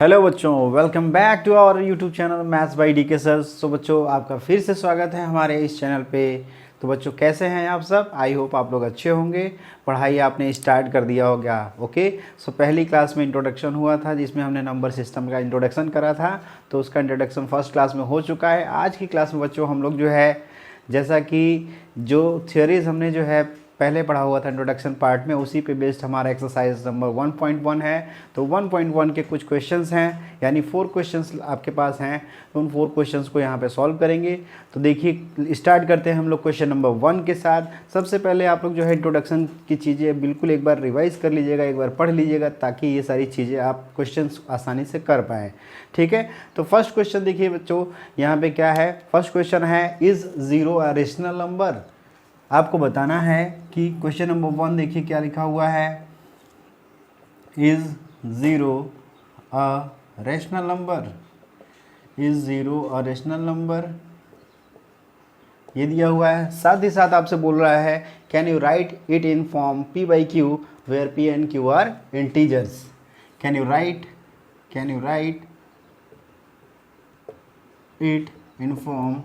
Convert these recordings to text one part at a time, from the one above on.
Hello बच्चों, welcome back to our YouTube channel maths by D K sir. तो बच्चों, आपका फिर से स्वागत है हमारे इस चैनल पे। तो बच्चों, कैसे हैं आप सब? आई होप आप लोग अच्छे होंगे। पढ़ाई आपने स्टार्ट कर दिया होगा। ओके, सो पहली क्लास में इंट्रोडक्शन हुआ था जिसमें हमने नंबर सिस्टम का इंट्रोडक्शन करा था, तो उसका इंट्रोडक्शन फर्स्ट क्लास में हो चुका है। आज की क्लास में बच्चों हम लोग जो है, जैसा कि जो थियोरीज हमने जो है पहले पढ़ा हुआ था इंट्रोडक्शन पार्ट में, उसी पे बेस्ड हमारा एक्सरसाइज नंबर 1.1 है। तो 1.1 के कुछ क्वेश्चंस हैं, यानी 4 क्वेश्चंस आपके पास हैं। तो उन 4 क्वेश्चंस को यहाँ पे सॉल्व करेंगे। तो देखिए, स्टार्ट करते हैं हम लोग क्वेश्चन नंबर 1 के साथ। सबसे पहले आप लोग जो है इंट्रोडक्शन की चीज़ें बिल्कुल एक बार रिवाइज कर लीजिएगा, एक बार पढ़ लीजिएगा, ताकि ये सारी चीज़ें आप क्वेश्चन आसानी से कर पाएँ। ठीक है, तो फर्स्ट क्वेश्चन देखिए बच्चों, यहाँ पे क्या है। फर्स्ट क्वेश्चन है, is zero a rational number. आपको बताना है कि क्वेश्चन नंबर 1 देखिए क्या लिखा हुआ है, is zero a rational number. Is zero a rational number, ये दिया हुआ है। साथ ही साथ आपसे बोल रहा है, can you write it in form p by Q where p and q are integers. Can you write it in form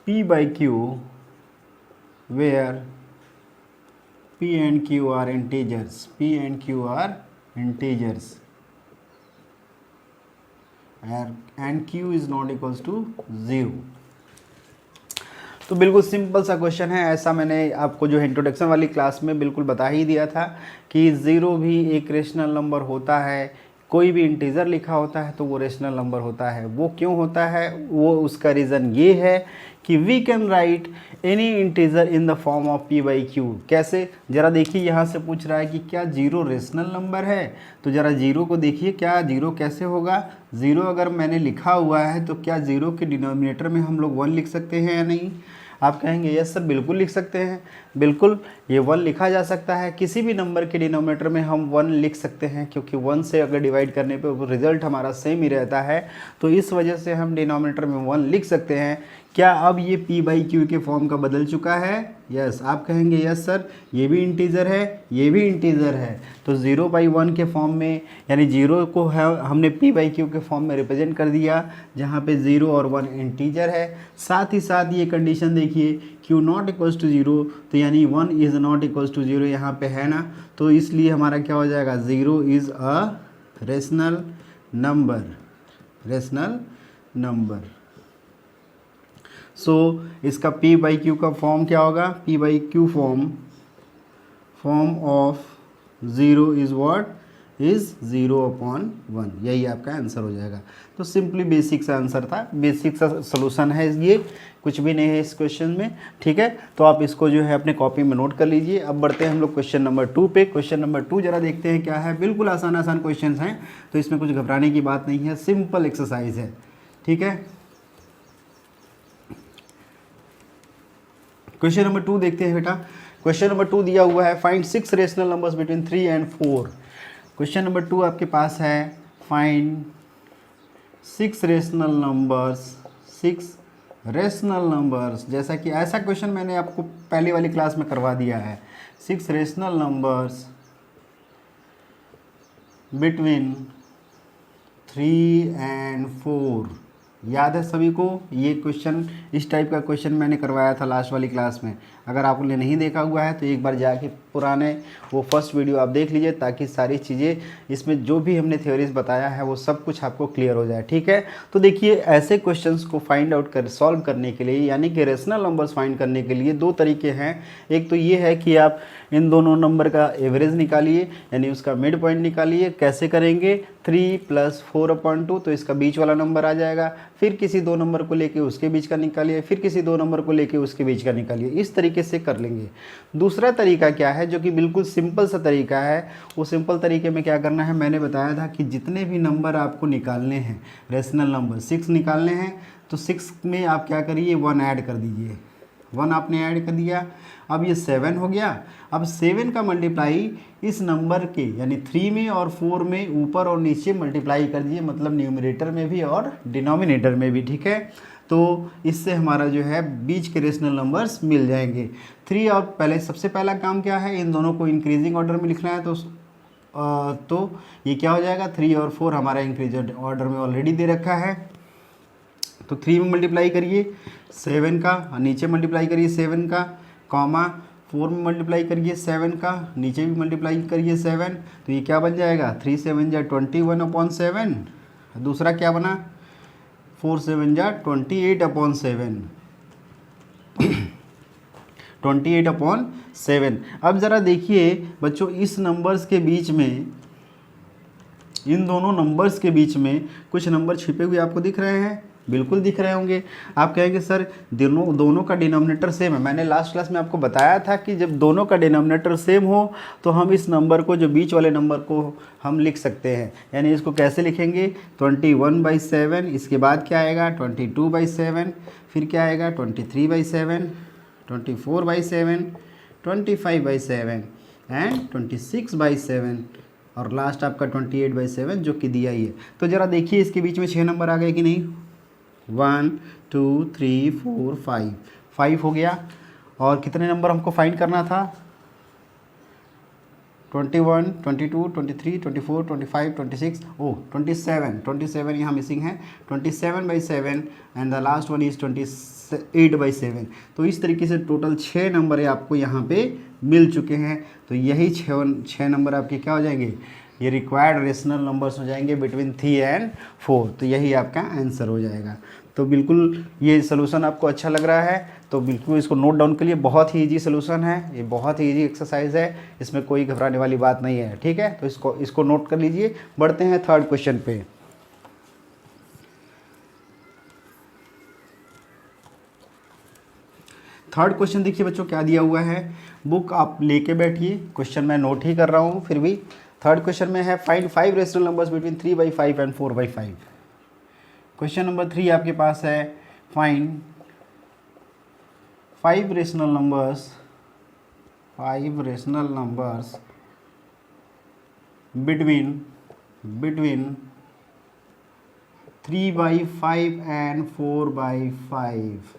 p by q where p and q are integers, p and q are integers and q is not equals to 0। तो बिल्कुल simple सा question है। ऐसा मैंने आपको जो है introduction वाली क्लास में बिल्कुल बता ही दिया था कि ज़ीरो भी एक रेशनल नंबर होता है। कोई भी इंटीजर लिखा होता है तो वो रेशनल नंबर होता है। वो क्यों होता है, वो उसका रीज़न ये है कि we can write any integer in the form of p by Q. कैसे, ज़रा देखिए, यहाँ से पूछ रहा है कि क्या जीरो रेशनल नंबर है। तो ज़रा जीरो को देखिए, क्या जीरो कैसे होगा। ज़ीरो अगर मैंने लिखा हुआ है तो क्या ज़ीरो के डिनोमिनेटर में हम लोग 1 लिख सकते हैं या नहीं? आप कहेंगे यस सर, बिल्कुल लिख सकते हैं। बिल्कुल, ये 1 लिखा जा सकता है। किसी भी नंबर के डिनोमिनेटर में हम 1 लिख सकते हैं, क्योंकि 1 से अगर डिवाइड करने पे रिजल्ट हमारा सेम ही रहता है। तो इस वजह से हम डिनोमिनेटर में 1 लिख सकते हैं। क्या अब ये p बाई क्यू के फॉर्म का बदल चुका है? यस, आप कहेंगे यस सर, ये भी इंटीजर है, ये भी इंटीजर है। तो 0/1 के फॉर्म में, यानी 0 को है हमने p बाई क्यू के फॉर्म में रिप्रेजेंट कर दिया, जहाँ पे 0 और 1 इंटीजर है। साथ ही साथ ये कंडीशन देखिए, q नॉट इक्वल्स टू 0, तो यानी 1 इज़ नॉट इक्वल्स टू 0 यहाँ पे है ना। तो इसलिए हमारा क्या हो जाएगा, 0 इज़ अ रेशनल नंबर। सो इसका p बाई क्यू का फॉर्म क्या होगा, p by Q form of 0 is what, is 0/1। यही आपका आंसर हो जाएगा। तो सिंपली बेसिक सा आंसर था, बेसिक सा सोल्यूशन है ये, कुछ भी नहीं है इस क्वेश्चन में। ठीक है, तो आप इसको जो है अपने कॉपी में नोट कर लीजिए। अब बढ़ते हैं हम लोग क्वेश्चन नंबर 2 पे। क्वेश्चन नंबर 2 जरा देखते हैं क्या है। बिल्कुल आसान क्वेश्चन हैं, तो इसमें कुछ घबराने की बात नहीं है, सिंपल एक्सरसाइज है। ठीक है, क्वेश्चन नंबर 2 देखते हैं बेटा। क्वेश्चन नंबर 2 दिया हुआ है, find 6 rational numbers between 3 and 4। Question number 2 आपके पास है, फाइंड 6 रेशनल नंबर्स। जैसा कि ऐसा क्वेश्चन मैंने आपको पहले वाली क्लास में करवा दिया है। 6 रेशनल नंबर्स बिटवीन 3 एंड 4। याद है सभी को ये क्वेश्चन, इस टाइप का क्वेश्चन मैंने करवाया था लास्ट वाली क्लास में। अगर आपने नहीं देखा हुआ है तो एक बार जाके पुराने वो फर्स्ट वीडियो आप देख लीजिए, ताकि सारी चीज़ें इसमें जो भी हमने थ्योरीज बताया है वो सब कुछ आपको क्लियर हो जाए। ठीक है, तो देखिए, ऐसे क्वेश्चंस को फाइंड आउट कर सॉल्व करने के लिए, यानी कि रेशनल नंबर्स फाइंड करने के लिए 2 तरीके हैं। एक तो ये है कि आप इन दोनों नंबर का एवरेज निकालिए, यानी उसका मिड पॉइंट निकालिए। कैसे करेंगे, 3 + 4/2, तो इसका बीच वाला नंबर आ जाएगा। फिर किसी 2 नंबर को लेके उसके बीच का निकालिए, फिर किसी 2 नंबर को लेके उसके बीच का निकालिए। इस तरीके से कर लेंगे। दूसरा तरीका क्या है, जो कि बिल्कुल सिंपल सा तरीका है। वो सिंपल तरीके में क्या करना है, मैंने बताया था कि जितने भी नंबर आपको निकालने हैं, रेशनल नंबर 6 निकालने हैं, तो 6 में आप क्या करिए, 1 ऐड कर दीजिए। 1 आपने ऐड कर दिया, अब ये 7 हो गया। अब 7 का मल्टीप्लाई इस नंबर के, यानी 3 में और 4 में ऊपर और नीचे मल्टीप्लाई कर दीजिए, मतलब न्यूमरेटर में भी और डिनोमिनेटर में भी। ठीक है, तो इससे हमारा जो है बीच के रेशनल नंबर्स मिल जाएंगे। 3 और पहले सबसे पहला काम क्या है, इन दोनों को इंक्रीजिंग ऑर्डर में लिखना है। तो तो ये क्या हो जाएगा, 3 और 4 हमारा इंक्रीज ऑर्डर में ऑलरेडी दे रखा है। तो 3 में मल्टीप्लाई करिए 7 का, और नीचे मल्टीप्लाई करिए 7 का, कॉमा 4 में मल्टीप्लाई करिए 7 का, नीचे भी मल्टीप्लाई करिए 7। तो ये क्या बन जाएगा, 3 7 जा 21/7। दूसरा क्या बना, 4 7 जा 28/7 28/7। अब ज़रा देखिए बच्चों, इस नंबर्स के बीच में, इन दोनों नंबर्स के बीच में कुछ नंबर छिपे हुए आपको दिख रहे हैं, बिल्कुल दिख रहे होंगे। आप कहेंगे सर दोनों का डिनोमिनेटर सेम है। मैंने लास्ट क्लास में आपको बताया था कि जब दोनों का डिनोमिनेटर सेम हो तो हम इस नंबर को, जो बीच वाले नंबर को हम लिख सकते हैं। यानी इसको कैसे लिखेंगे, 21/7, इसके बाद क्या आएगा 22/7, फिर क्या आएगा 23/7, 24/7, 25/7 एंड 26/7, और लास्ट आपका 28/7 जो कि दिया ही है। तो ज़रा देखिए इसके बीच में 6 नंबर आ गए कि नहीं, 1 2 3 4 5, 5 हो गया। और कितने नंबर हमको फाइंड करना था, 21 22 23 24 25 26, 27 यहाँ मिसिंग है, 27/7 and the last one is 28/7। तो इस तरीके से टोटल 6 नंबर आपको यहाँ पे मिल चुके हैं। तो यही 6 नंबर आपके क्या हो जाएंगे, ये रिक्वायर्ड रेशनल नंबर्स हो जाएंगे बिटवीन 3 and 4। तो यही आपका आंसर हो जाएगा। तो बिल्कुल ये सोल्यूशन आपको अच्छा लग रहा है तो बिल्कुल इसको नोट डाउन कर लिए। बहुत ही इजी सोल्यूशन है, ये बहुत ही इजी एक्सरसाइज है, इसमें कोई घबराने वाली बात नहीं है। ठीक है, तो इसको नोट कर लीजिए। बढ़ते हैं थर्ड क्वेश्चन पे। थर्ड क्वेश्चन देखिए बच्चों क्या दिया हुआ है, बुक आप लेके बैठिए, क्वेश्चन मैं नोट ही कर रहा हूँ फिर भी। थर्ड क्वेश्चन में है find 5 rational numbers between 3/5 and 4/5। Question number 3 आपके पास है, find 5 rational numbers between 3/5 and 4/5,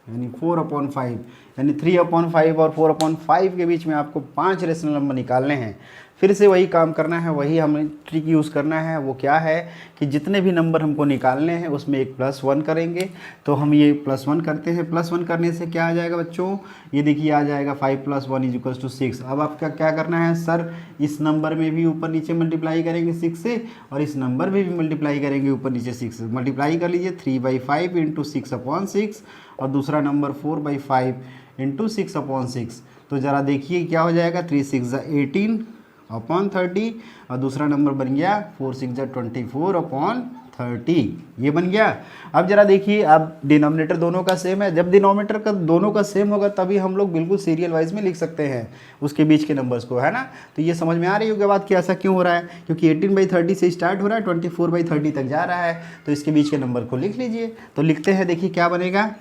यानी 4/5, यानी 3/5 और 4/5 के बीच में आपको 5 रेशनल नंबर निकालने हैं। फिर से वही काम करना है, वही हमें ट्रिक यूज़ करना है। वो क्या है कि जितने भी नंबर हमको निकालने हैं उसमें एक +1 करेंगे। तो हम ये +1 करते हैं। +1 करने से क्या आ जाएगा बच्चों, ये देखिए आ जाएगा 5 + 1 = 6। अब आपका क्या करना है, सर इस नंबर में भी ऊपर नीचे मल्टीप्लाई करेंगे 6 से, और इस नंबर में भी मल्टीप्लाई करेंगे ऊपर नीचे 6 से। मल्टीप्लाई कर लीजिए 3/5 × 6/6, और दूसरा नंबर 4/5 × 6/6। तो ज़रा देखिए क्या हो जाएगा, 3 6 = 18/30, और दूसरा नंबर बन गया 4 6 = 24/30, ये बन गया। अब जरा देखिए, अब डिनोमिनेटर दोनों का सेम है। जब डिनोमिनेटर का दोनों का सेम होगा तभी हम लोग बिल्कुल सीरियल वाइज में लिख सकते हैं उसके बीच के नंबर्स को, है ना। तो ये समझ में आ रही होगी बात कि ऐसा क्यों हो रहा है, क्योंकि 18/30 से स्टार्ट हो रहा है, 24/30 तक जा रहा है। तो इसके बीच के नंबर को लिख लीजिए। तो लिखते हैं, देखिए क्या बनेगा,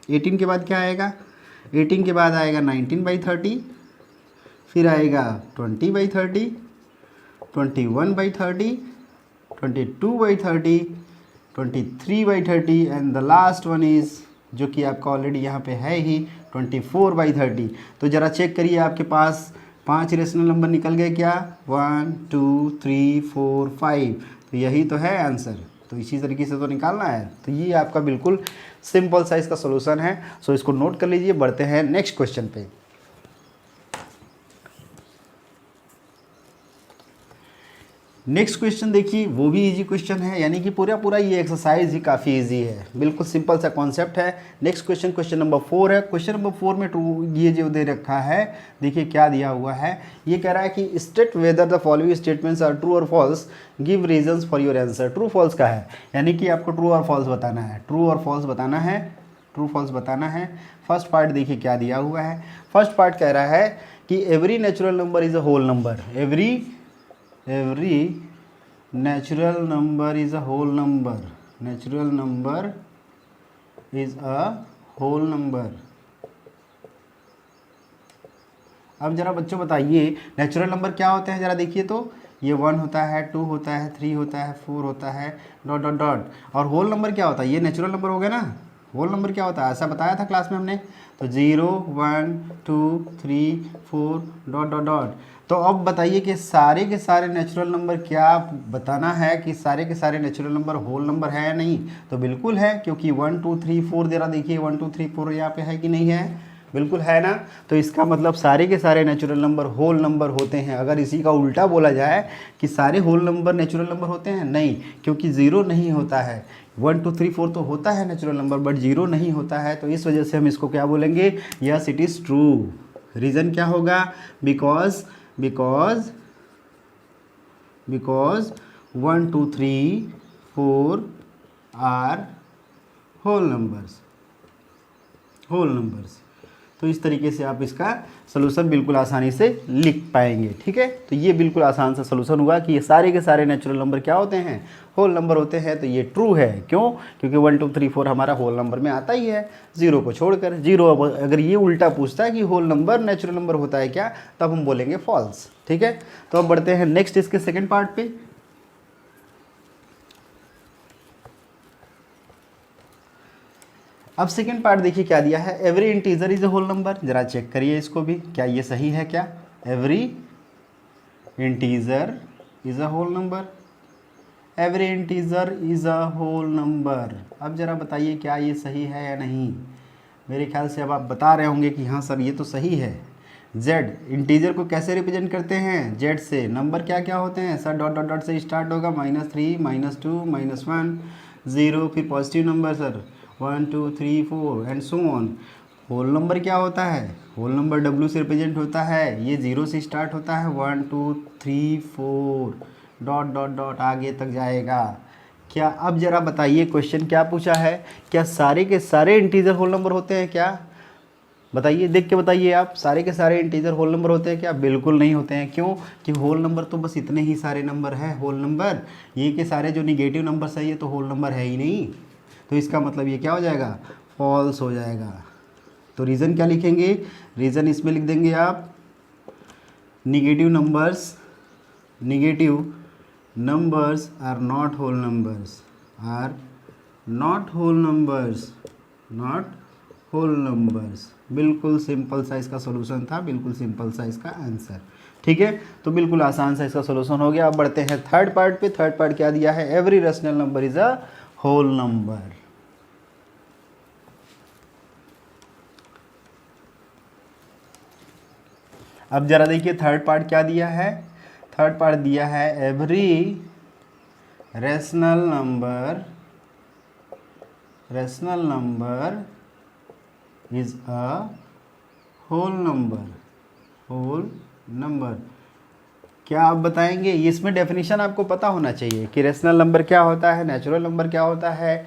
18 के बाद क्या आएगा, 18 के बाद आएगा 19/30, फिर आएगा 20/30, 21/30, 22/30, 23/30 and the last one is, जो कि आपका ऑलरेडी यहाँ पे है ही, 24/30। तो ज़रा चेक करिए आपके पास 5 रेशनल नंबर निकल गए क्या, 1 2 3 4 5। तो यही तो है आंसर। तो इसी तरीके से तो निकालना है। तो ये आपका बिल्कुल सिंपल साइज का सॉल्यूशन है। सो इसको नोट कर लीजिए। बढ़ते हैं नेक्स्ट क्वेश्चन पे। नेक्स्ट क्वेश्चन देखिए, वो भी इजी क्वेश्चन है, यानी कि पूरा ये एक्सरसाइज ही काफ़ी इजी है, बिल्कुल सिंपल सा कॉन्सेप्ट है। नेक्स्ट क्वेश्चन, क्वेश्चन नंबर 4 है। क्वेश्चन नंबर 4 में ये जो दे रखा है, देखिए क्या दिया हुआ है। ये कह रहा है कि state whether the following statements are true और false, give reasons for your answer. True false का है, यानी कि आपको ट्रू और फॉल्स बताना है। ट्रू और फॉल्स बताना है, ट्रू फॉल्स बताना है। फर्स्ट पार्ट देखिए क्या दिया हुआ है। फर्स्ट पार्ट कह रहा है कि every natural number is a whole number. every natural number is a whole number. Natural number is a whole number. अब जरा बच्चों बताइए नेचुरल नंबर क्या होते हैं, जरा देखिए तो। ये 1 होता है, 2 होता है, 3 होता है, 4 होता है, डॉट डॉट डॉट। और होल नंबर क्या होता है, ये नेचुरल नंबर हो गया ना। होल नंबर क्या होता है, ऐसा बताया था क्लास में हमने। तो 0 1 2 3 4 डॉट डॉट डॉट। तो अब बताइए कि सारे के सारे नेचुरल नंबर, क्या बताना है कि सारे के सारे नेचुरल नंबर होल नंबर है या नहीं? तो बिल्कुल है, क्योंकि 1 2 3 4 जरा देखिए 1 2 3 4 यहाँ पे है कि नहीं है? बिल्कुल है ना। तो इसका मतलब सारे के सारे नेचुरल नंबर होल नंबर होते हैं। अगर इसी का उल्टा बोला जाए कि सारे होल नंबर नेचुरल नंबर होते हैं, नहीं, क्योंकि ज़ीरो नहीं होता है। 1 2 3 4 तो होता है नेचुरल नंबर, बट जीरो नहीं होता है। तो इस वजह से हम इसको क्या बोलेंगे? Yes, it is true. Reason क्या होगा? Because 1 2 3 4 are whole numbers. तो इस तरीके से आप इसका सलूशन बिल्कुल आसानी से लिख पाएंगे। ठीक है, तो ये बिल्कुल आसान सा सलूशन हुआ कि ये सारे के सारे नेचुरल नंबर क्या होते हैं? होल नंबर होते हैं। तो ये ट्रू है। क्यों? क्योंकि 1 2 3 4 हमारा होल नंबर में आता ही है, जीरो को छोड़कर। जीरो अगर ये उल्टा पूछता है कि होल नंबर नेचुरल नंबर होता है क्या, तब हम बोलेंगे फॉल्स। ठीक है, तो अब बढ़ते हैं नेक्स्ट इसके सेकेंड पार्ट पे। अब सेकेंड पार्ट देखिए क्या दिया है, every integer is a whole number. जरा चेक करिए इसको भी, क्या ये सही है क्या? Every integer is a whole number, every integer is a whole number. अब जरा बताइए क्या ये सही है या नहीं? मेरे ख्याल से अब आप बता रहे होंगे कि हाँ सर ये तो सही है। जेड इंटीजर को कैसे रिप्रेजेंट करते हैं? जेड से। नंबर क्या क्या होते हैं सर? डॉट डॉट डॉट से स्टार्ट होगा, -3 -2 -1 0, फिर positive number sir 1 2 3 4 and so on. Whole number क्या होता है? होल नंबर डब्ल्यू से रिप्रेजेंट होता है। ये 0 से स्टार्ट होता है, 1 2 3 4 डॉट डॉट डॉट आगे तक जाएगा। क्या अब जरा बताइए क्वेश्चन क्या पूछा है? क्या सारे के सारे इंटीजर होल नंबर होते हैं क्या? बताइए, देख के बताइए आप, सारे के सारे इंटीजर होल नंबर होते हैं क्या? बिल्कुल नहीं होते हैं। क्यों? कि होल नंबर तो बस इतने ही सारे नंबर है होल नंबर। ये के सारे जो निगेटिव नंबर्स है ये तो होल नंबर है ही नहीं। तो इसका मतलब ये क्या हो जाएगा? फॉल्स हो जाएगा। तो रीज़न क्या लिखेंगे? रीज़न इसमें लिख देंगे आप, negative numbers are not whole numbers. बिल्कुल सिंपल सा इसका सोल्यूशन था, बिल्कुल सिंपल सा इसका आंसर। ठीक है, तो बिल्कुल आसान सा इसका सोल्यूशन हो गया। अब बढ़ते हैं थर्ड पार्ट पे। थर्ड पार्ट क्या दिया है? Every rational number is a whole number. अब जरा देखिए थर्ड पार्ट क्या दिया है। थर्ड पार्ट दिया है every rational number is a whole number. क्या आप बताएंगे? इसमें डेफिनेशन आपको पता होना चाहिए कि रेशनल नंबर क्या होता है, नेचुरल नंबर क्या होता है,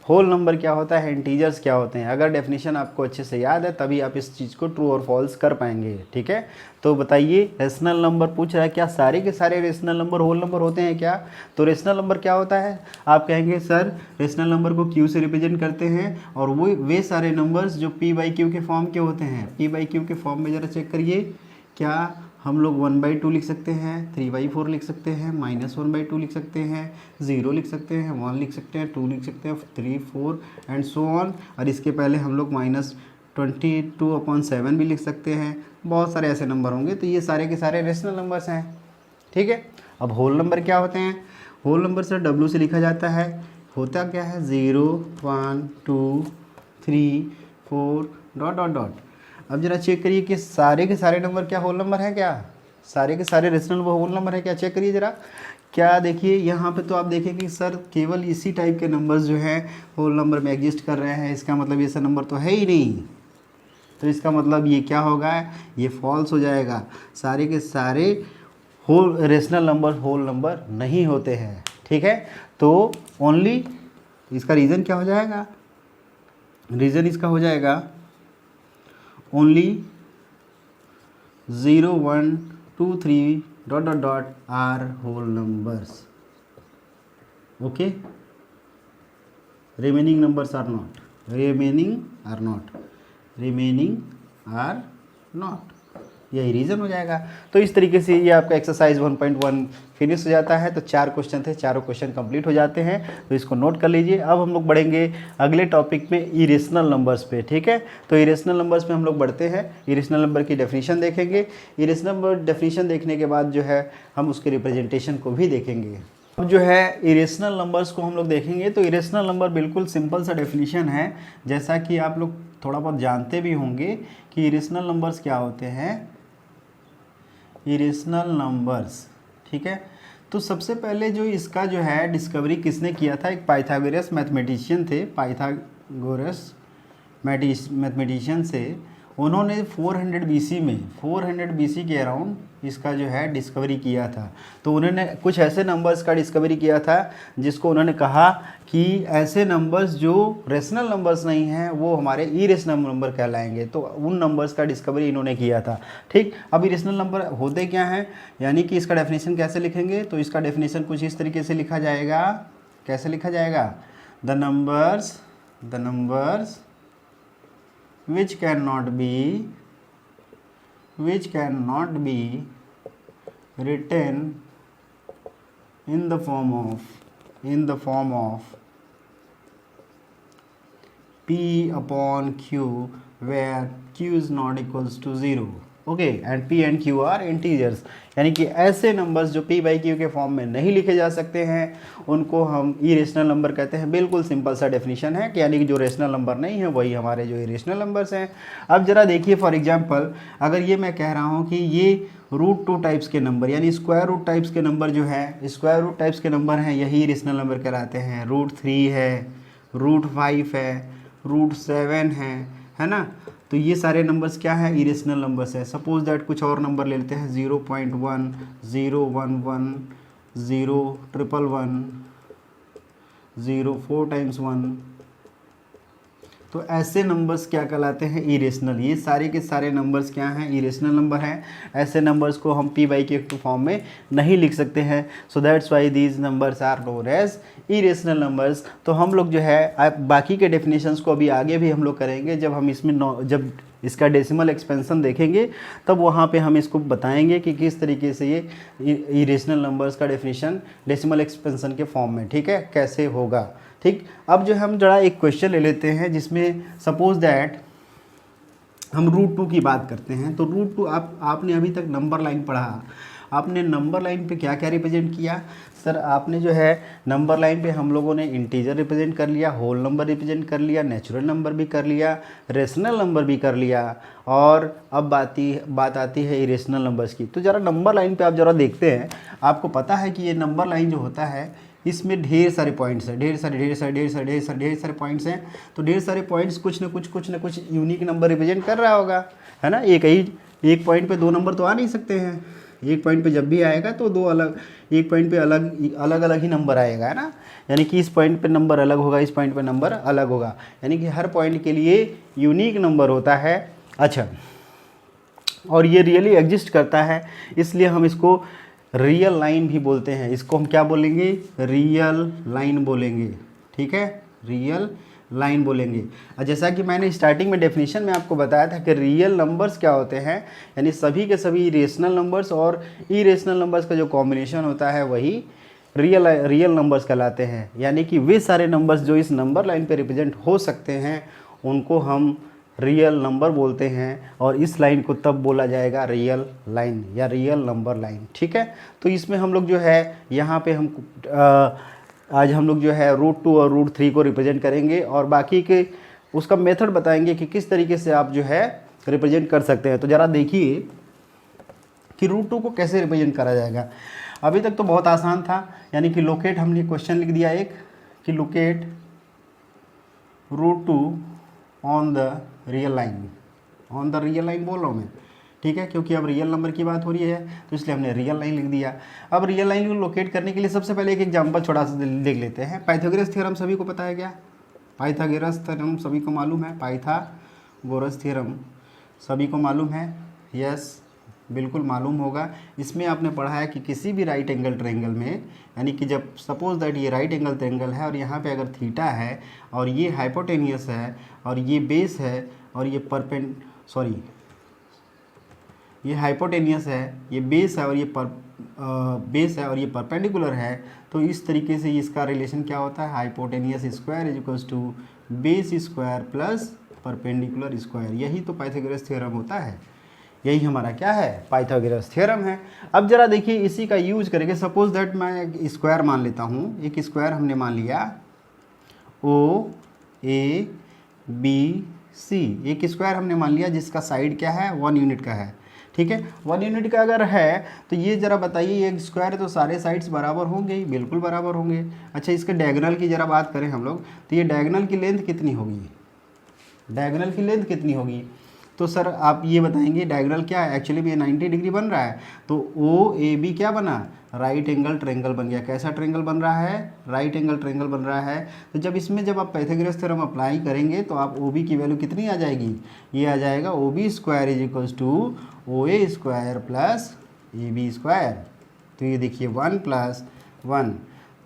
होल नंबर क्या होता है, इंटीजर्स क्या होते हैं। अगर डेफिनेशन आपको अच्छे से याद है तभी आप इस चीज़ को ट्रू और फॉल्स कर पाएंगे। ठीक है, तो बताइए रेशनल नंबर पूछ रहा है, क्या सारे के सारे रेशनल नंबर होल नंबर होते हैं क्या? तो रेशनल नंबर क्या होता है? आप कहेंगे सर रेशनल नंबर को क्यू से रिप्रेजेंट करते हैं, और वे सारे नंबर्स जो पी बाई क्यू के फॉर्म के होते हैं। पी बाई क्यू के फॉर्म में ज़रा चेक करिए, क्या हम लोग 1/2 लिख सकते हैं, 3/4 लिख सकते हैं, -1/2 लिख सकते हैं, 0 लिख सकते हैं, 1 लिख सकते हैं, 2 लिख सकते हैं, 3 4 एंड सो ऑन। और इसके पहले हम लोग -22/7 भी लिख सकते हैं। बहुत सारे ऐसे नंबर होंगे। तो ये सारे के सारे रेशनल नंबर्स हैं। ठीक है, अब होल नंबर क्या होते हैं? होल नंबर सर डब्ल्यू से लिखा जाता है। होता क्या है? 0 1 2 3 4 डॉट डॉट डॉट। अब जरा चेक करिए कि सारे के सारे नंबर क्या होल नंबर है क्या? सारे के सारे रेशनल होल नंबर है क्या? चेक करिए जरा। क्या देखिए यहाँ पे तो आप देखें कि सर केवल इसी टाइप के नंबर्स जो हैं होल नंबर में एग्जिस्ट कर रहे हैं। इसका मतलब ये सब नंबर तो है ही नहीं। तो इसका मतलब ये क्या होगा? ये फॉल्स हो जाएगा। सारे के सारे whole rational number whole number नहीं होते हैं। ठीक है, तो ओनली इसका रीज़न क्या हो जाएगा? रीज़न इसका हो जाएगा only 0 1 2 3 dot dot dot are whole numbers. Okay, remaining numbers are not. यही रीज़न हो जाएगा। तो इस तरीके से ये आपका एक्सरसाइज 1.1 फिनिश हो जाता है। तो 4 क्वेश्चन थे, चारों क्वेश्चन कंप्लीट हो जाते हैं, तो इसको नोट कर लीजिए। अब हम लोग बढ़ेंगे अगले टॉपिक में इरेशनल नंबर्स पे, ठीक है। तो इरेशनल नंबर्स पे हम लोग बढ़ते हैं, इरेशनल नंबर की डेफिनेशन देखेंगे। इरेशनल नंबर डेफिनेशन देखने के बाद जो है हम उसके रिप्रेजेंटेशन को भी देखेंगे। अब जो है इरेशनल नंबर्स को हम लोग देखेंगे। तो इरेशनल नंबर बिल्कुल सिंपल सा डेफिनेशन है, जैसा कि आप लोग थोड़ा बहुत जानते भी होंगे कि इरेशनल नंबर्स क्या होते हैं। इरेशनल नंबर्स, ठीक है। तो सबसे पहले जो इसका जो है डिस्कवरी किसने किया था, एक पाइथागोरस मैथमेटिशियन थे, पाइथागोरस मैथमेटिशियन से। उन्होंने 400 बीसी में, 400 बीसी के अराउंड इसका जो है डिस्कवरी किया था। तो उन्होंने कुछ ऐसे नंबर्स का डिस्कवरी किया था जिसको उन्होंने कहा कि ऐसे नंबर्स जो रेशनल नंबर्स नहीं हैं वो हमारे इरेशनल नंबर कहलाएंगे। तो उन नंबर्स का डिस्कवरी इन्होंने किया था, ठीक। अब इरेशनल नंबर होते क्या हैं, यानी कि इसका डेफिनेशन कैसे लिखेंगे। तो इसका डेफिनेशन कुछ इस तरीके से लिखा जाएगा। कैसे लिखा जाएगा, the numbers which cannot be written in the form of P upon Q where Q is not equals to 0, okay, and P and Q are integers. यानी कि ऐसे नंबर्स जो P बाई Q के फॉर्म में नहीं लिखे जा सकते हैं उनको हम इरेशनल नंबर कहते हैं। बिल्कुल सिंपल सा डेफिनेशन है कि यानी कि जो रेशनल नंबर नहीं है वही हमारे जो इरेशनल नंबर्स हैं। अब जरा देखिए, फॉर एग्जांपल अगर ये मैं कह रहा हूँ कि ये √2 टाइप्स के नंबर, यानी स्क्वायर रूट टाइप्स के नंबर जो है, स्क्वायर रूट टाइप्स के नंबर हैं, यही इरेशनल नंबर कहलाते हैं। √3 है, √5 है, √7 है ना। तो ये सारे नंबर्स क्या है, इरेशनल नंबर्स है। सपोज दैट कुछ और नंबर ले लेते हैं, 0.1, 011, 011, 0 4 टाइम्स 1। तो ऐसे नंबर्स क्या कहलाते हैं, इरेशनल। ये सारे के सारे नंबर्स क्या हैं, इरेशनल नंबर हैं। ऐसे नंबर्स को हम P बाई Q के फॉर्म में नहीं लिख सकते हैं। So that's why these numbers are known as irrational numbers. तो हम लोग जो है बाकी के डेफिनेशंस को अभी आगे भी हम लोग करेंगे, जब हम इसमें जब इसका डेसिमल एक्सपेंशन देखेंगे तब वहाँ पे हम इसको बताएंगे कि किस तरीके से ये इरेशनल नंबर्स का डेफिनेशन डेसिमल एक्सपेंशन के फॉर्म में, ठीक है, कैसे होगा, ठीक। अब जो हम जरा एक क्वेश्चन ले लेते हैं जिसमें सपोज दैट हम √2 की बात करते हैं। तो √2 आपने अभी तक नंबर लाइन पढ़ा, आपने नंबर लाइन पे क्या क्या रिप्रेजेंट किया सर। आपने जो है नंबर लाइन पे हम लोगों ने इंटीजर रिप्रेजेंट कर लिया, होल नंबर रिप्रेजेंट कर लिया, नेचुरल नंबर भी कर लिया, रेशनल नंबर भी कर लिया, और अब बात आती है इरेशनल नंबर्स की। तो ज़रा नंबर लाइन पे आप ज़रा देखते हैं, आपको पता है कि ये नंबर लाइन जो होता है इसमें ढेर सारे पॉइंट्स हैं, ढेर सारे पॉइंट्स हैं। तो ढेर सारे पॉइंट्स कुछ न कुछ यूनिक नंबर रिप्रेजेंट कर रहा होगा, है ना। एक पॉइंट पे 2 नंबर तो आ नहीं सकते हैं। एक पॉइंट पे जब भी आएगा तो एक पॉइंट पे अलग ही नंबर आएगा, है ना। यानी कि इस पॉइंट पे नंबर अलग होगा, इस पॉइंट पे नंबर अलग होगा, यानी कि हर पॉइंट के लिए यूनिक नंबर होता है। अच्छा, और ये रियली एग्जिस्ट करता है, इसलिए हम इसको रियल लाइन भी बोलते हैं। इसको हम क्या बोलेंगे, रियल लाइन बोलेंगे, ठीक है, रियल लाइन बोलेंगे। और जैसा कि मैंने स्टार्टिंग में डेफिनेशन में आपको बताया था कि रियल नंबर्स क्या होते हैं, यानी सभी के सभी रेशनल नंबर्स और इरेशनल नंबर्स का जो कॉम्बिनेशन होता है वही रियल नंबर्स कहलाते हैं। यानी कि वे सारे नंबर्स जो इस नंबर लाइन पे रिप्रेजेंट हो सकते हैं उनको हम रियल नंबर बोलते हैं, और इस लाइन को तब बोला जाएगा रियल लाइन या रियल नंबर लाइन, ठीक है। तो इसमें हम लोग जो है यहाँ पे आज हम लोग जो है √2 और √3 को रिप्रेजेंट करेंगे, और बाकी के उसका मेथड बताएंगे कि किस तरीके से आप जो है रिप्रेजेंट कर सकते हैं। तो ज़रा देखिए कि √2 को कैसे रिप्रेजेंट करा जाएगा। अभी तक तो बहुत आसान था, यानी कि लोकेट, हमने क्वेश्चन लिख दिया एक कि locate √2 on the real line बोल रहा हूँ मैं, ठीक है, क्योंकि अब रियल नंबर की बात हो रही है तो इसलिए हमने रियल लाइन लिख दिया। अब रियल लाइन को लोकेट करने के लिए सबसे पहले एक एग्जांपल छोटा सा देख लेते हैं। पाइथागोरस थ्योरम सभी को पता है क्या, पाइथागोरस थ्योरम सभी को मालूम है, पाइथागोरस थ्योरम सभी को मालूम है, यस बिल्कुल मालूम होगा। इसमें आपने पढ़ा है कि किसी भी राइट एंगल ट्रायंगल में, यानी कि जब सपोज दैट ये राइट एंगल ट्रायंगल है और यहाँ पे अगर थीटा है और ये हाइपोटेनियस है और ये बेस है और ये ये हाइपोटेनियस है, ये बेस है और ये बेस है और ये परपेंडिकुलर है, तो इस तरीके से इसका रिलेशन क्या होता है, hypotenuse square is equals to base square plus perpendicular square. यही तो पाइथागोरस थ्योरम होता है, यही हमारा क्या है, पाइथागोरस थ्योरम है। अब जरा देखिए इसी का यूज करके, सपोज दैट मैं एक स्क्वायर मान लेता हूँ, एक स्क्वायर हमने मान लिया ओ ए बी सी, एक स्क्वायर हमने मान लिया जिसका साइड क्या है, 1 यूनिट का है। ठीक है, 1 यूनिट का अगर है तो ये जरा बताइए, एक स्क्वायर है तो सारे साइड्स बराबर होंगे ही, बिल्कुल बराबर होंगे। अच्छा, इसके डायगोनल की जरा बात करें हम लोग, तो ये डायगोनल की लेंथ कितनी होगी, डायगोनल की लेंथ कितनी होगी, तो सर आप ये बताएंगे डायगोनल क्या है, एक्चुअली में ये 90 डिग्री बन रहा है, तो ओ ए बी क्या बना, राइट एंगल ट्रायंगल बन गया। कैसा ट्रायंगल बन रहा है, राइट एंगल ट्रायंगल बन रहा है। तो जब इसमें जब आप पाइथागोरस थ्योरम अप्लाई करेंगे तो आप ओ बी की वैल्यू कितनी आ जाएगी, ये आ जाएगा O B square is equals to O A square plus A B square. तो ये देखिए 1 + 1,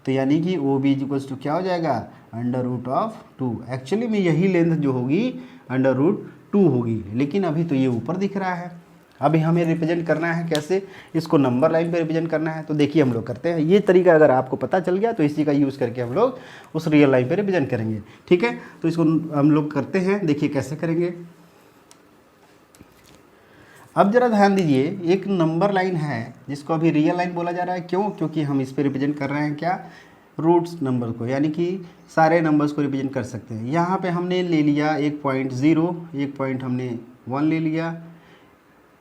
तो यानी कि O B is equals to क्या हो जाएगा, √2। एक्चुअली में यही लेंथ जो होगी √2 होगी, लेकिन अभी तो ये ऊपर दिख रहा है। अभी हमें रिप्रेजेंट करना है कैसे, इसको नंबर लाइन पे रिप्रेजेंट करना है। तो देखिए हम लोग करते हैं ये तरीका, अगर आपको पता चल गया तो इसी का यूज़ करके हम लोग उस रियल लाइन पे रिप्रेजेंट करेंगे। ठीक है, तो इसको हम लोग करते हैं, देखिए कैसे करेंगे। अब जरा ध्यान दीजिए, एक नंबर लाइन है जिसको अभी रियल लाइन बोला जा रहा है, क्यों, क्योंकि हम इस पर रिप्रेजेंट कर रहे हैं क्या, रूट्स नंबर को, यानी कि सारे नंबर्स को रिप्रेजेंट कर सकते हैं। यहाँ पे हमने ले लिया 1.0, एक पॉइंट हमने 1 ले लिया,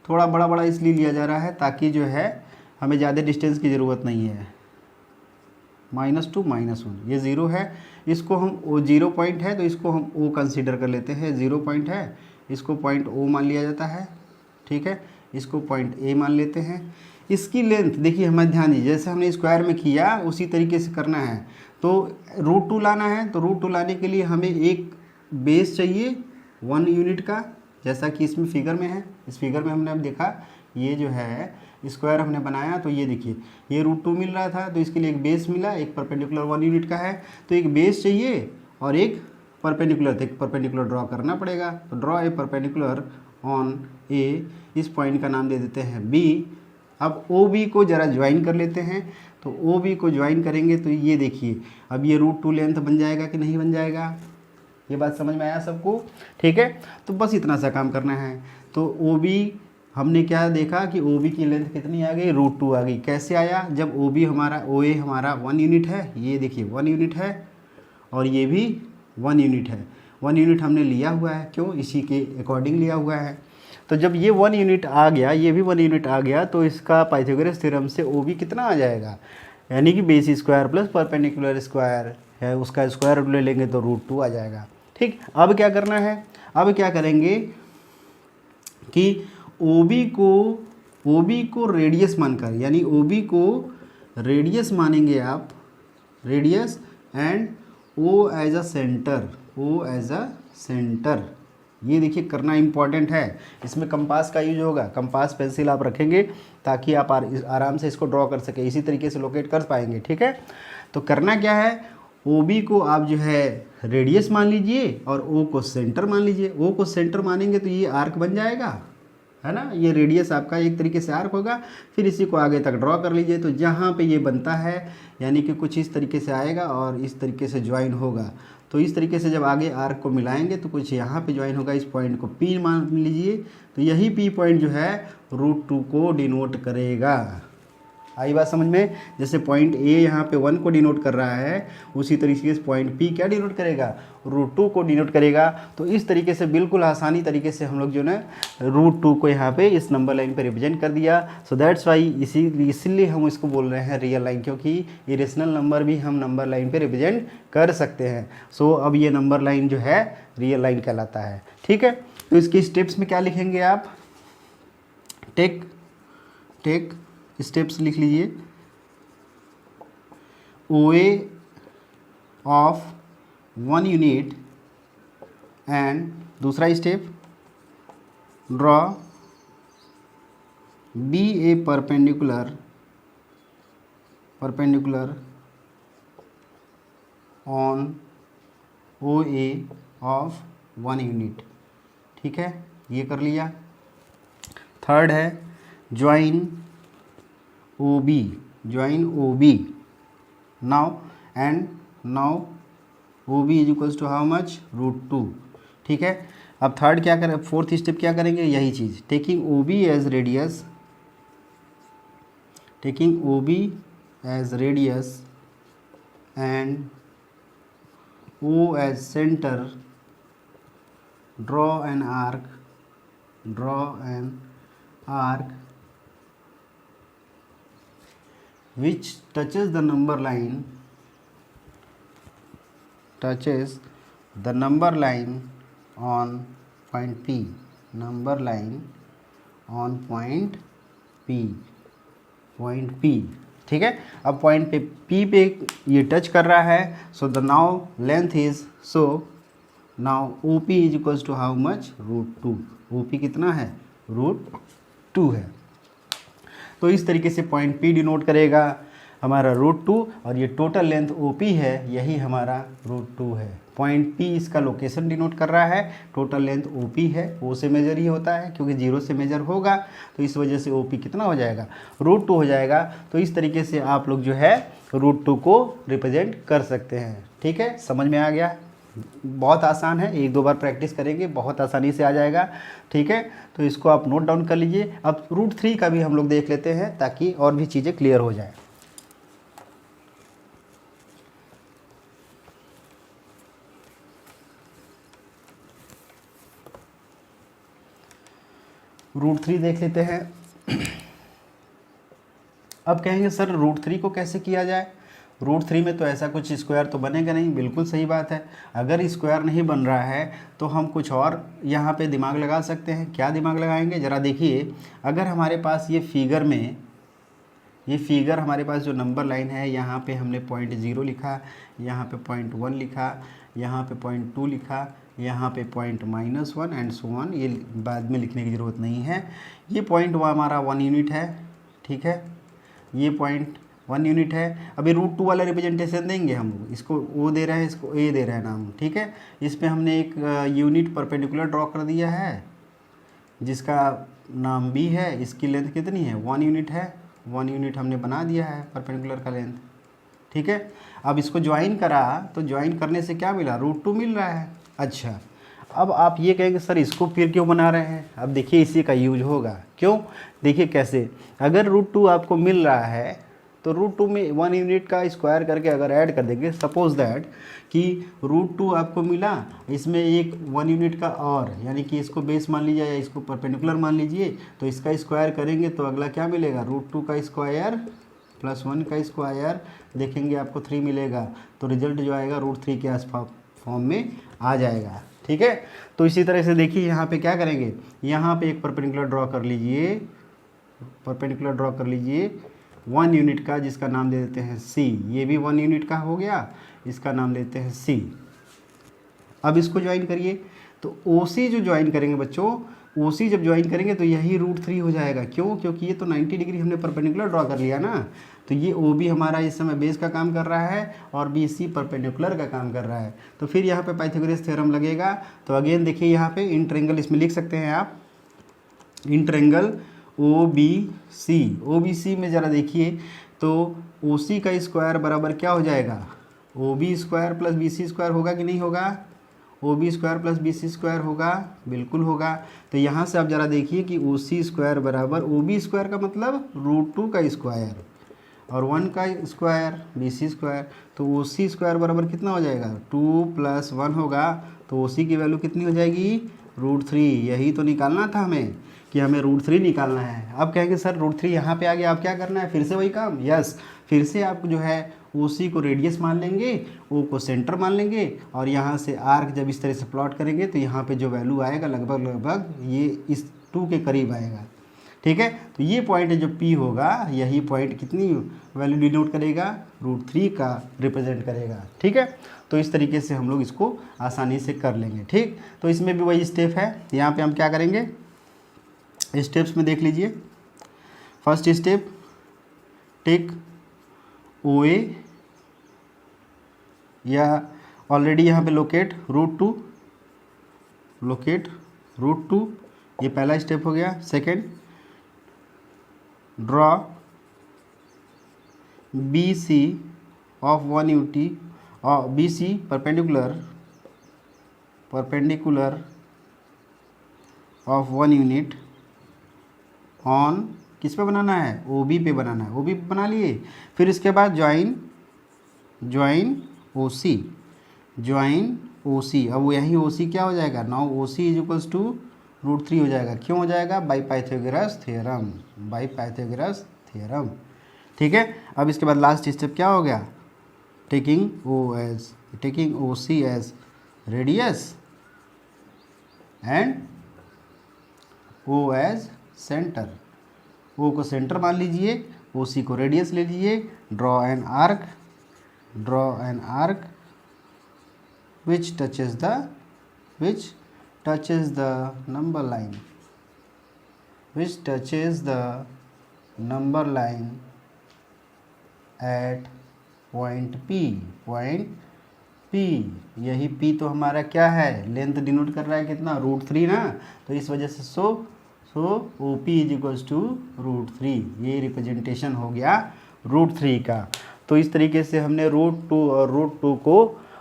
थोड़ा बड़ा बड़ा इसलिए लिया जा रहा है ताकि जो है हमें ज़्यादा डिस्टेंस की ज़रूरत नहीं है। -2 -1 ये 0 है, इसको हम ओ 0 पॉइंट है तो इसको हम ओ कंसीडर कर लेते हैं, 0 पॉइंट है, इसको पॉइंट ओ मान लिया जाता है। ठीक है, इसको पॉइंट ए मान लेते हैं। इसकी लेंथ देखिए, हमें ध्यान दीजिए, जैसे हमने स्क्वायर में किया उसी तरीके से करना है। तो √2 लाना है, तो √2 लाने के लिए हमें एक बेस चाहिए 1 यूनिट का, जैसा कि इसमें फिगर में है। इस फिगर में हमने अब देखा, ये जो है स्क्वायर हमने बनाया, तो ये देखिए ये √2 मिल रहा था, तो इसके लिए एक बेस मिला, एक परपेंडिकुलर 1 यूनिट का है, तो एक बेस चाहिए और एक परपेंडिकुलर, तो एक परपेंडिकुलर ड्रॉ करना पड़ेगा। तो ड्रॉ ए परपेंडिकुलर ऑन ए, इस पॉइंट का नाम दे देते हैं बी। अब ओ बी को ज़रा ज्वाइन कर लेते हैं, तो ओ बी को ज्वाइन करेंगे तो ये देखिए अब ये √2 लेंथ बन जाएगा कि नहीं बन जाएगा, ये बात समझ में आया सबको। ठीक है, तो बस इतना सा काम करना है। तो ओ बी हमने क्या देखा कि ओ बी की लेंथ कितनी आ गई, √2 आ गई। कैसे आया, जब ओ बी हमारा, ओ ए हमारा 1 यूनिट है, ये देखिए 1 यूनिट है और ये भी 1 यूनिट है। 1 यूनिट हमने लिया हुआ है, क्यों, इसी के अकॉर्डिंग लिया हुआ है। तो जब ये 1 यूनिट आ गया, ये भी 1 यूनिट आ गया, तो इसका पाइथागोरस थ्योरम से ओ बी कितना आ जाएगा, यानी कि base square plus perpendicular square है, उसका स्क्वायर रूट ले लेंगे तो √2 आ जाएगा। ठीक, अब क्या करना है, अब क्या करेंगे कि ओ बी को रेडियस मानकर, यानी ओ बी को रेडियस मानेंगे आप, radius, and O as a centre, O as a centre. ये देखिए करना इंपॉर्टेंट है, इसमें कंपास का यूज होगा, कंपास पेंसिल आप रखेंगे ताकि आप आराम से इसको ड्रॉ कर सके, इसी तरीके से लोकेट कर पाएंगे। ठीक है, तो करना क्या है, ओ बी को आप जो है रेडियस मान लीजिए और ओ को सेंटर मान लीजिए। ओ को सेंटर मानेंगे तो ये आर्क बन जाएगा, है ना, ये रेडियस आपका एक तरीके से आर्क होगा। फिर इसी को आगे तक ड्रॉ कर लीजिए, तो जहाँ पे ये बनता है यानी कि कुछ इस तरीके से आएगा और इस तरीके से ज्वाइन होगा। तो इस तरीके से जब आगे आर्क को मिलाएंगे तो कुछ यहाँ पे ज्वाइन होगा, इस पॉइंट को P मान लीजिए। तो यही P पॉइंट जो है √2 को डिनोट करेगा। आई बात समझ में, जैसे पॉइंट A यहाँ पे 1 को डिनोट कर रहा है, उसी तरीके से पॉइंट P क्या डिनोट करेगा, √2 को डिनोट करेगा। तो इस तरीके से बिल्कुल आसानी तरीके से हम लोग जो है √2 को यहाँ पे इस नंबर लाइन पे रिप्रेजेंट कर दिया। सो दैट्स वाई इसीलिए हम इसको बोल रहे हैं रियल लाइन, क्योंकि इरेशनल नंबर भी हम नंबर लाइन पे रिप्रेजेंट कर सकते हैं। सो अब ये नंबर लाइन जो है रियल लाइन कहलाता है। ठीक है, तो इसके स्टेप्स में क्या लिखेंगे आप, टेक स्टेप्स लिख लीजिए। O A of 1 unit and दूसरा step, draw B A perpendicular on O A of 1 unit. ठीक है, ये कर लिया। थर्ड है join O B, join O B now, and now O B is equals to how much, √2। ठीक है, अब थर्ड क्या करें, फोर्थ स्टेप क्या करेंगे, यही चीज़, taking O B as radius, taking O B as radius and O as centre, draw an arc, draw an arc which touches the number line, touches the number line on point P, number line on point P, point P। ठीक है, अब point पे P पे ये touch कर रहा है, so the now length is, so now OP is equals to how much, √2। OP कितना है, √2 है। तो इस तरीके से पॉइंट P डिनोट करेगा हमारा √2, और ये टोटल लेंथ OP है, यही हमारा √2 है। पॉइंट P इसका लोकेशन डिनोट कर रहा है, टोटल लेंथ OP है, O से मेजर ही होता है क्योंकि 0 से मेजर होगा, तो इस वजह से OP कितना हो जाएगा, √2 हो जाएगा। तो इस तरीके से आप लोग जो है √2 को रिप्रेजेंट कर सकते हैं। ठीक है, समझ में आ गया, बहुत आसान है, एक दो बार प्रैक्टिस करेंगे बहुत आसानी से आ जाएगा। ठीक है, तो इसको आप नोट डाउन कर लीजिए। अब √3 का भी हम लोग देख लेते हैं ताकि और भी चीज़ें क्लियर हो जाए। √3 देख लेते हैं। अब कहेंगे सर √3 को कैसे किया जाए, √3 में तो ऐसा कुछ स्क्वायर तो बनेगा नहीं, बिल्कुल सही बात है। अगर स्क्वायर नहीं बन रहा है तो हम कुछ और यहाँ पे दिमाग लगा सकते हैं। क्या दिमाग लगाएंगे, ज़रा देखिए, अगर हमारे पास ये फिगर में, ये फिगर हमारे पास जो नंबर लाइन है, यहाँ पे हमने 0.0 लिखा, यहाँ पे 0.1 लिखा, यहाँ पे 0.2 लिखा, यहाँ पे .-1 एंड सो ऑन, ये बाद में लिखने की ज़रूरत नहीं है। ये पॉइंट हमारा 1 यूनिट है। ठीक है, ये पॉइंट 1 यूनिट है। अभी √2 वाला रिप्रेजेंटेशन देंगे हम लोग, इसको O दे रहे हैं, इसको A दे रहे हैं नाम। ठीक है, इस पर हमने एक यूनिट परपेंडिकुलर ड्रॉ कर दिया है जिसका नाम B है। इसकी लेंथ कितनी है, 1 यूनिट है, 1 यूनिट हमने बना दिया है परपेंडिकुलर का लेंथ। ठीक है, अब इसको ज्वाइन करा तो ज्वाइन करने से क्या मिला, √2 मिल रहा है। अच्छा, अब आप ये कहेंगे सर इसको फिर क्यों बना रहे हैं, अब देखिए इसी का यूज होगा। क्यों, देखिए कैसे, अगर √2 आपको मिल रहा है तो √2 में 1 यूनिट का स्क्वायर करके अगर ऐड कर देंगे, सपोज दैट कि √2 आपको मिला, इसमें एक 1 यूनिट का और, यानी कि इसको बेस मान लीजिए या इसको परपेंडिकुलर मान लीजिए, तो इसका स्क्वायर करेंगे तो अगला क्या मिलेगा, √2 का स्क्वायर प्लस 1 का स्क्वायर, देखेंगे आपको 3 मिलेगा। तो रिजल्ट जो आएगा √3 के आस फॉर्म में आ जाएगा। ठीक है, तो इसी तरह से देखिए यहाँ पे क्या करेंगे, यहाँ पे एक परपेंडिकुलर ड्रॉ कर लीजिए, परपेंडिकुलर ड्रॉ कर लीजिए 1 यूनिट का, जिसका नाम दे देते हैं C। ये भी 1 यूनिट का हो गया, इसका नाम देते हैं C। अब इसको ज्वाइन करिए, तो OC जो ज्वाइन करेंगे बच्चों, OC जब ज्वाइन करेंगे तो यही √3 हो जाएगा। क्यों, क्योंकि ये तो 90 डिग्री हमने परपेंडिकुलर ड्रॉ कर लिया ना, तो ये OB हमारा इस समय बेस का काम कर रहा है और BC परपेंडिकुलर का काम कर रहा है। तो फिर यहाँ पे पाइथागोरस थ्योरम लगेगा। तो अगेन देखिए यहाँ पे इन ट्रायंगल, इसमें लिख सकते हैं आप इन ट्रायंगल OBC। OBC में ज़रा देखिए तो OC का स्क्वायर बराबर क्या हो जाएगा, OB square plus BC square होगा कि नहीं होगा, OB square plus BC square होगा, बिल्कुल होगा। तो यहाँ से आप ज़रा देखिए कि OC स्क्वायर बराबर OB स्क्वायर का मतलब √2 का स्क्वायर और 1 का स्क्वायर BC स्क्वायर, तो OC स्क्वायर बराबर कितना हो जाएगा, 2 + 1 होगा। तो OC की वैल्यू कितनी हो जाएगी, √3। यही तो निकालना था हमें कि हमें √3 निकालना है। अब कहेंगे सर √3 यहाँ पे आ गया, अब क्या करना है, फिर से वही काम। यस, फिर से आप जो है OC को रेडियस मान लेंगे, O को सेंटर मान लेंगे, और यहाँ से आर्क जब इस तरह से प्लॉट करेंगे तो यहाँ पे जो वैल्यू आएगा लगभग ये इस 2 के करीब आएगा। ठीक है, तो ये पॉइंट जो P होगा, यही पॉइंट कितनी वैल्यू डिनोट करेगा, √3 का रिप्रेजेंट करेगा। ठीक है, तो इस तरीके से हम लोग इसको आसानी से कर लेंगे। ठीक, तो इसमें भी वही स्टेप है। यहाँ पे हम क्या करेंगे, स्टेप्स में देख लीजिए। फर्स्ट स्टेप, टेक OA, या ऑलरेडी यहाँ पे लोकेट √2, लोकेट √2, ये पहला स्टेप हो गया। Second, draw B C of 180 और B C perpendicular of 1 unit on किस पे बनाना है, ओ बी पे बनाना है। ओ बी पे बना लिए, फिर इसके बाद ज्वाइन ओ सी, ज्वाइन ओ सी। अब यही ओ सी क्या हो जाएगा, now O C is equals to √3 हो जाएगा। क्यों हो जाएगा, बाई पाइथागोरस थ्योरम। ठीक है। अब इसके बाद लास्ट स्टेप क्या हो गया, taking O C as radius and O as centre. O को सेंटर मान लीजिए, ओ सी को रेडियस ले लीजिए। Draw an arc which touches the number line at point P। यही P तो हमारा क्या है, लेंथ डिनोट कर रहा है कितना, √3 ना। तो इस वजह से so O P is equals to √3। ये रिप्रेजेंटेशन हो गया √3 का। तो इस तरीके से हमने √2 और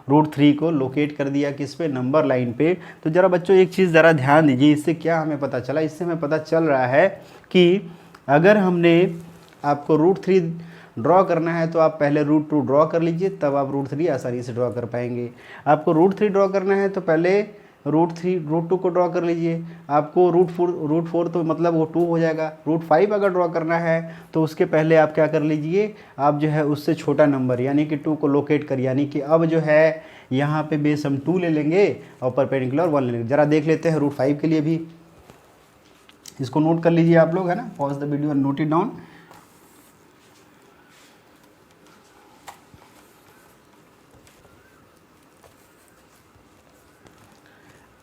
√3 को लोकेट कर दिया किस पे, नंबर लाइन पे। तो ज़रा बच्चों एक चीज़ ज़रा ध्यान दीजिए, इससे क्या हमें पता चला, इससे हमें पता चल रहा है कि अगर हमने आपको √3 ड्रॉ करना है तो आप पहले √2 ड्रॉ कर लीजिए, तब आप √3 आसानी से ड्रॉ कर पाएंगे। आपको √3 ड्रॉ करना है तो पहले √2 को ड्रॉ कर लीजिए। आपको √4 तो मतलब वो 2 हो जाएगा। √5 अगर ड्रॉ करना है तो उसके पहले आप क्या कर लीजिए, आप जो है उससे छोटा नंबर यानी कि 2 को लोकेट कर, यानी कि अब जो है यहाँ पे बेस हम 2 ले लेंगे और परपेंडिकुलर 1 ले लेंगे। ज़रा देख लेते हैं √5 के लिए भी, इसको नोट कर लीजिए आप लोग, है ना, pause the video and note it down.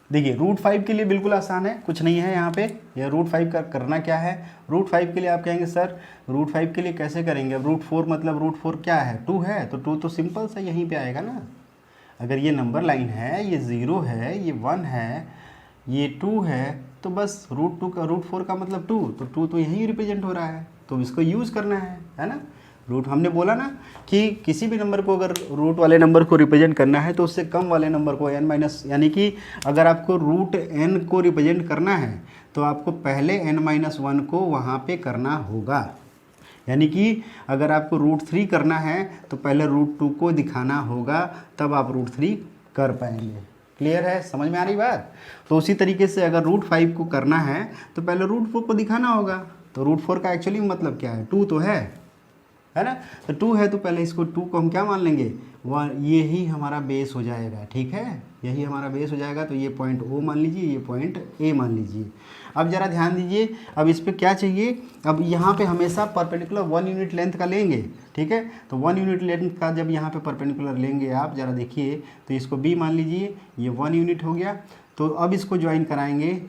देखिए √5 के लिए बिल्कुल आसान है, कुछ नहीं है यहाँ पे। यह √5 का करना क्या है, √5 के लिए आप कहेंगे सर √5 के लिए कैसे करेंगे। अब √4 मतलब √4 क्या है, 2 है, तो 2 तो सिंपल सा यहीं पे आएगा ना। अगर ये नंबर लाइन है, ये 0 है, ये 1 है, ये 2 है, तो बस √4 का मतलब 2, तो 2 तो यहीं रिप्रेजेंट हो रहा है, तो इसको यूज़ करना है ना। रूट हमने बोला ना कि किसी भी नंबर को अगर रूट वाले नंबर को रिप्रेजेंट करना है तो उससे कम वाले नंबर को n-, यानी कि अगर आपको √n को रिप्रेजेंट करना है तो आपको पहले n-1 को वहाँ पे करना होगा। यानी कि अगर आपको √3 करना है तो पहले √2 को दिखाना होगा, तब आप √3 कर पाएंगे। क्लियर है, समझ में आ रही बात। तो उसी तरीके से अगर √5 को करना है तो पहले √4 को दिखाना होगा। तो √4 का एक्चुअली मतलब क्या है, 2 तो है ना। तो 2 है तो पहले इसको 2 को हम क्या मान लेंगे, ये ही हमारा बेस हो जाएगा। ठीक है, यही हमारा बेस हो जाएगा। तो ये पॉइंट O मान लीजिए, ये पॉइंट A मान लीजिए। अब ज़रा ध्यान दीजिए, अब इस पर क्या चाहिए, अब यहाँ पे हमेशा परपेंडिकुलर 1 यूनिट लेंथ का लेंगे। ठीक है, तो 1 यूनिट लेंथ का जब यहाँ पे परपेंडिकुलर लेंगे आप, ज़रा देखिए, तो इसको B मान लीजिए, ये 1 यूनिट हो गया। तो अब इसको ज्वाइन कराएंगे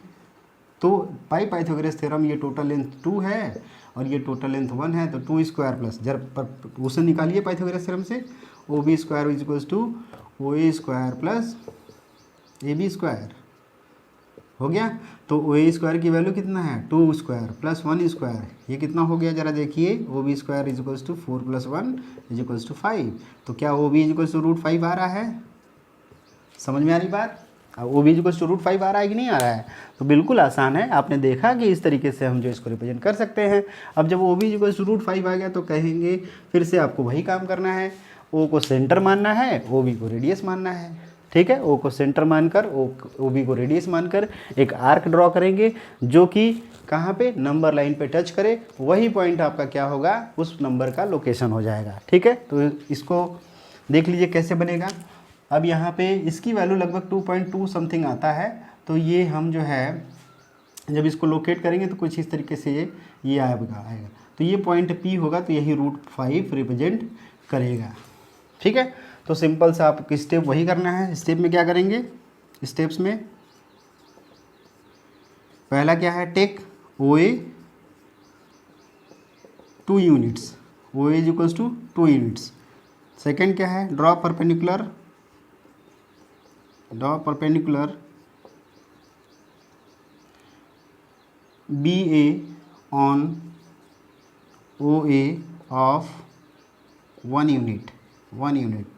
तो पाइथागोरस थ्योरम, ये टोटल लेंथ 2 है और ये टोटल लेंथ 1 है, तो 2² प्लस जब उसे निकालिए पाइथागोरस थ्योरम से, OB² is equals to OA² plus AB² हो गया। तो OA² की वैल्यू कितना है, 2² प्लस 1², ये कितना हो गया, ज़रा देखिए, OB² is equals to 4 + 1 is equals to 5। तो क्या OB इज इक्वल्स टू √5 आ रहा है, समझ में आ रही बात। अब OB इज इक्वल्स टू √5 आ रहा है कि नहीं आ रहा है, तो बिल्कुल आसान है। आपने देखा कि इस तरीके से हम जो इसको रिप्रेजेंट कर सकते हैं। अब जब OB इज इक्वल्स टू √5 आ गया तो कहेंगे फिर से आपको वही काम करना है, O को सेंटर मानना है, OB को रेडियस मानना है। ठीक है, O को सेंटर मानकर, OB को रेडियस मानकर एक आर्क ड्रॉ करेंगे जो कि कहाँ पे, नंबर लाइन पे टच करे, वही पॉइंट आपका क्या होगा, उस नंबर का लोकेशन हो जाएगा। ठीक है, तो इसको देख लीजिए कैसे बनेगा। अब यहाँ पे इसकी वैल्यू लगभग 2.2 समथिंग आता है। तो ये हम जो है जब इसको लोकेट करेंगे तो कुछ इस तरीके से ये आएगा। तो ये पॉइंट P होगा, तो यही √5 रिप्रेजेंट करेगा। ठीक है, तो सिंपल सा आपको स्टेप वही करना है। स्टेप में क्या करेंगे, स्टेप्स में पहला क्या है, take OA 2 units, OA is equals to 2 units. Second क्या है, draw perpendicular BA on O A of 1 unit,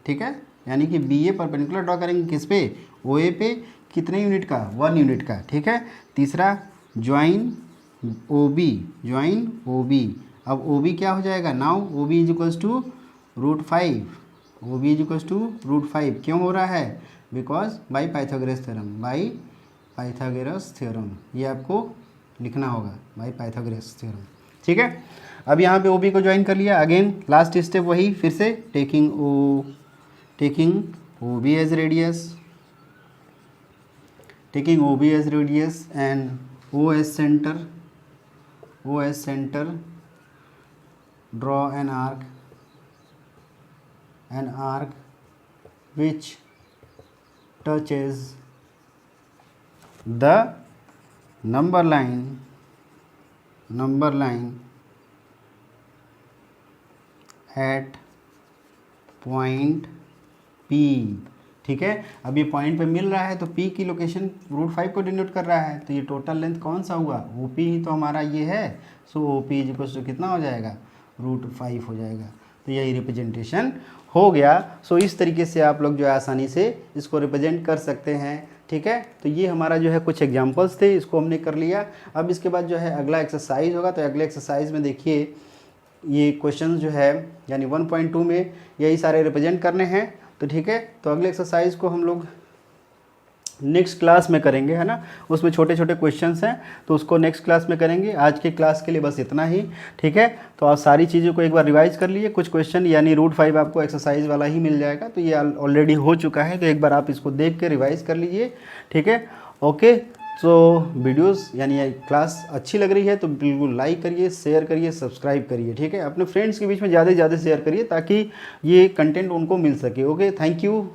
ठीक है। यानी कि बी ए परपेंडिकुलर ड्रॉ करेंगे किस पे, ओ ए पे, कितने यूनिट का, 1 यूनिट का, ठीक है। तीसरा join O B, join O B. अब ओ बी क्या हो जाएगा, now O B is equals to √5, O B is equals to √5। क्यों हो रहा है, because by Pythagoras theorem, by Pythagoras theorem, ये आपको लिखना होगा, बाई पाइथागोरस थ्योरम, ठीक है। अब यहाँ पे ओ बी को ज्वाइन कर लिया। अगेन लास्ट स्टेप वही फिर से, taking O B as radius, taking OB as radius and O as center, draw an arc which touches the number line at point P, ठीक है। अब ये पॉइंट पे मिल रहा है तो P की लोकेशन √5 को डिनोट कर रहा है, तो ये टोटल लेंथ कौन सा हुआ, OP ही तो हमारा ये है। सो OP इज इक्वल टू कितना हो जाएगा, √5 हो जाएगा। तो यही रिप्रेजेंटेशन हो गया। सो इस तरीके से आप लोग जो है आसानी से इसको रिप्रेजेंट कर सकते हैं, ठीक है। तो ये हमारा जो है कुछ एग्जाम्पल्स थे, इसको हमने कर लिया। अब इसके बाद जो है अगला एक्सरसाइज होगा। तो अगले एक्सरसाइज में देखिए ये क्वेश्चन जो है यानी 1.2 में यही सारे रिप्रेजेंट करने हैं, तो ठीक है। तो अगले एक्सरसाइज को हम लोग नेक्स्ट क्लास में करेंगे, है ना। उसमें छोटे छोटे क्वेश्चंस हैं तो उसको नेक्स्ट क्लास में करेंगे। आज के क्लास के लिए बस इतना ही, ठीक है। तो आप सारी चीज़ों को एक बार रिवाइज कर लिए। कुछ क्वेश्चन यानी √5 आपको एक्सरसाइज वाला ही मिल जाएगा, तो ये ऑलरेडी हो चुका है, तो एक बार आप इसको देख के रिवाइज कर लीजिए, ठीक है। ओके, तो वीडियोस यानी क्लास अच्छी लग रही है तो बिल्कुल लाइक करिए, शेयर करिए, सब्सक्राइब करिए, ठीक है। अपने फ्रेंड्स के बीच में ज़्यादा से ज़्यादा शेयर करिए ताकि ये कंटेंट उनको मिल सके। Okay, thank you.